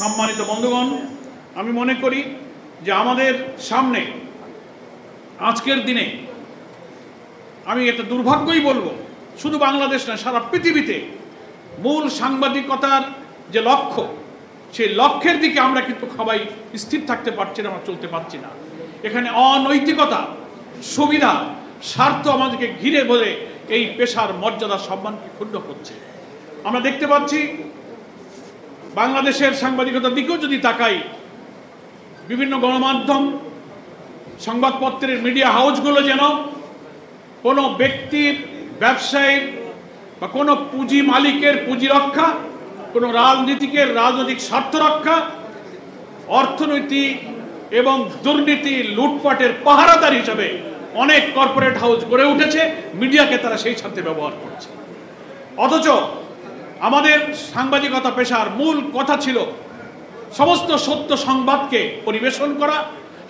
সম্মানিত বন্ধুগণ, আমি মনে করি যে আমাদের সামনে আজকের দিনে, আমি এটা দুর্ভাগ্যই বলবো, শুধু বাংলাদেশ না সারা পৃথিবীতে মূল সাংবাদিকতার যে লক্ষ্য, সেই লক্ষ্যের দিকে আমরা কিন্তু সবাই স্থির থাকতে পারছি না, আমরা চলতে পারছি না। এখানে অনৈতিকতা, সুবিধা, স্বার্থ আমাদেরকে ঘিরে বলে এই পেশার মর্যাদা সম্মানকে ক্ষুণ্ণ করছে। আমরা দেখতে পাচ্ছি বাংলাদেশের সাংবাদিকতার দিকেও যদি তাকাই, বিভিন্ন গণমাধ্যম, সংবাদপত্রের মিডিয়া হাউসগুলো যেন কোনো ব্যক্তির, ব্যবসায়ীর বা কোনো পুঁজি মালিকের পুঁজি রক্ষা, কোনো রাজনীতিকের রাজনৈতিক স্বার্থ রক্ষা, অর্থনীতি এবং দুর্নীতি লুটপাটের পাহারাদার হিসেবে অনেক কর্পোরেট হাউস গড়ে উঠেছে। মিডিয়াকে তারা সেই সাথে ব্যবহার করছে। অথচ আমাদের সাংবাদিকতা পেশার মূল কথা ছিল সমস্ত সত্য সংবাদকে পরিবেশন করা,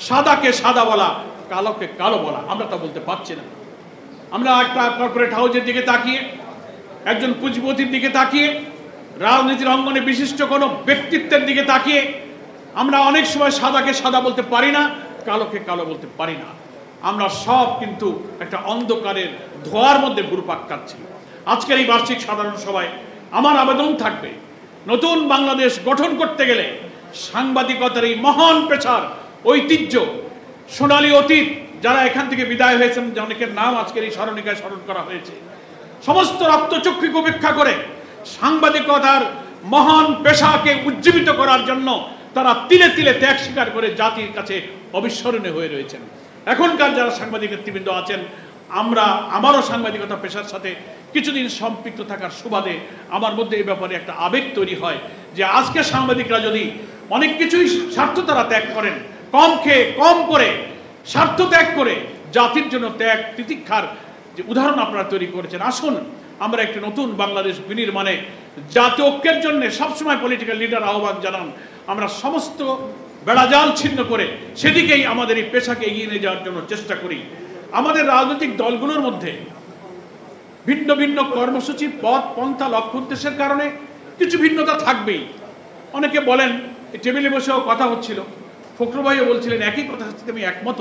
সাদাকে সাদা বলা, কালোকে কালো বলা। আমরা তা বলতে পারছি না। আমরা একটা কর্পোরেট হাউসের দিকে তাকিয়ে, একজন পুঁজিপতির দিকে তাকিয়ে, রাজনীতির অঙ্গনে বিশিষ্ট কোনো ব্যক্তিত্বের দিকে তাকিয়ে আমরা অনেক সময় সাদাকে সাদা বলতে পারি না, কালোকে কালো বলতে পারি না। আমরা সব কিন্তু একটা অন্ধকারের ধোঁয়ার মধ্যে ঘুরপাক খাচ্ছি। আজকের এই বার্ষিক সাধারণ সভায় আমার আবেদন থাকবে, নতুন বাংলাদেশ গঠন করতে গেলে সাংবাদিকতার এই মহান পেশার ঐতিহ্য, সোনালী অতীত, যারা এখান থেকে বিদায় হয়েছেন, অনেকের নাম আজকের এই স্মরণিকায় স্মরণ করা হয়েছে, সমস্ত রক্তচক্ষুকে উপেক্ষা করে সাংবাদিকতার মহান পেশাকে উজ্জীবিত করার জন্য তারা তিলে তিলে ত্যাগ স্বীকার করে জাতির কাছে অবিস্মরণীয় হয়ে রয়েছেন। এখনকার যারা সাংবাদিক নেতৃবৃন্দ আছেন, আমারও সাংবাদিকতা পেশার সাথে কিছুদিন সম্পৃক্ত থাকার সুবাদে আমার মধ্যে এই ব্যাপারে একটা আবেগ তৈরি হয় যে আজকে সাংবাদিকরা যদি অনেক কিছুই স্বার্থ তারা ত্যাগ করেন, কম খেয়ে কম করে স্বার্থ ত্যাগ করে জাতির জন্য ত্যাগ তিতিক্ষার যে উদাহরণ আপনারা তৈরি করেছেন, আসুন আমরা একটি নতুন বাংলাদেশ বিনির্মাণে জাতীয় ঐক্যের জন্য সবসময় পলিটিক্যাল লিডার আহ্বান জানান। আমরা সমস্ত বেড়াজাল ছিন্ন করে সেদিকেই আমাদের এই পেশাকে এগিয়ে নিয়ে যাওয়ার জন্য চেষ্টা করি। আমাদের রাজনৈতিক দলগুলোর মধ্যে ভিন্ন ভিন্ন কর্মসূচি, পথ, পন্থা, লক্ষ্য উদ্দেশ্যের কারণে কিছু ভিন্নতা থাকবেই। অনেকে বলেন, টেবিলে বসেও কথা হচ্ছিল, ফখরুল ভাইও বলছিলেন একই কথা, সাথে আমি একমত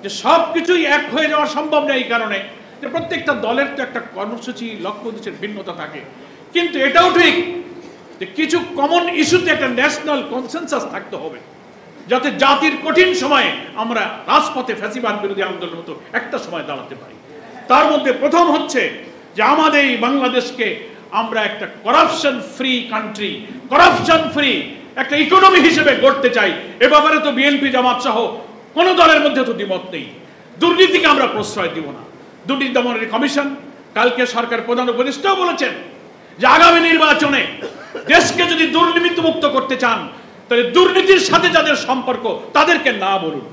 যে সব কিছুই এক হয়ে যাওয়া সম্ভব নয়, এই কারণে যে প্রত্যেকটা দলের তো একটা কর্মসূচি, লক্ষ্য উদ্দেশ্যের ভিন্নতা থাকে। কিন্তু এটাও ঠিক যে কিছু কমন ইস্যুতে একটা ন্যাশনাল কনসেনসাস থাকতে হবে, যাতে জাতির কঠিন সময়ে আমরা রাজপথে ফ্যাসিবাদ বিরোধী আন্দোলনের মতো একটা সময় দাঁড়াতে পারি। তার মধ্যে প্রথম হচ্ছে যে আমাদের এই বাংলাদেশকে আমরা একটা corruption free country, corruption free একটা ইকোনমি হিসেবে গড়তে চাই। এ ব্যাপারে তো বিএনপি, জামাত সহ কোনো দলের মধ্যে তো দ্বিমত নেই। দুর্নীতিকে আমরা প্রশ্রয় দিব না। দুর্নীতি দমনের কমিশন, কালকে সরকার প্রধান উপদেষ্টাও বলেছেন যে আগামী নির্বাচনে দেশকে যদি দুর্নীতিমুক্ত করতে চান, তাহলে দুর্নীতির সাথে যাদের সম্পর্ক তাদেরকে না বলুন।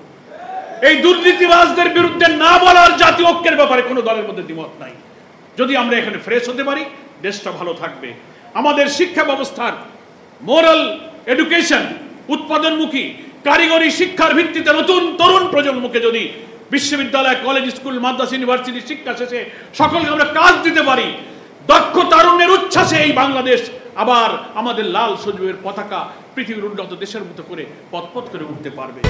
এই দুর্নীতিবাজদের বিরুদ্ধে না বলার জাতীয় ঐক্যের ব্যাপারে কোনো দলের মধ্যে দ্বিমত নাই। যদি আমরা এখানে ফ্রেশ হতে পারি, দেশটা ভালো থাকবে। আমাদের শিক্ষা ব্যবস্থার মোরাল এডুকেশন, উৎপাদনমুখী কারিগরি শিক্ষার ভিত্তিতে নতুন তরুণ প্রজন্মকে যদি বিশ্ববিদ্যালয়, কলেজ, স্কুল, মাদ্রাসা, ইউনিভার্সিটি শিক্ষা শেষে সকলকে আমরা কাজ দিতে পারি, দক্ষ তারুণ্যের উচ্ছ্বাসে এই বাংলাদেশ আবার আমাদের লাল সজীবের পতাকা পৃথিবীর উন্নত দেশের মতো করে পথ করে উঠতে পারবে।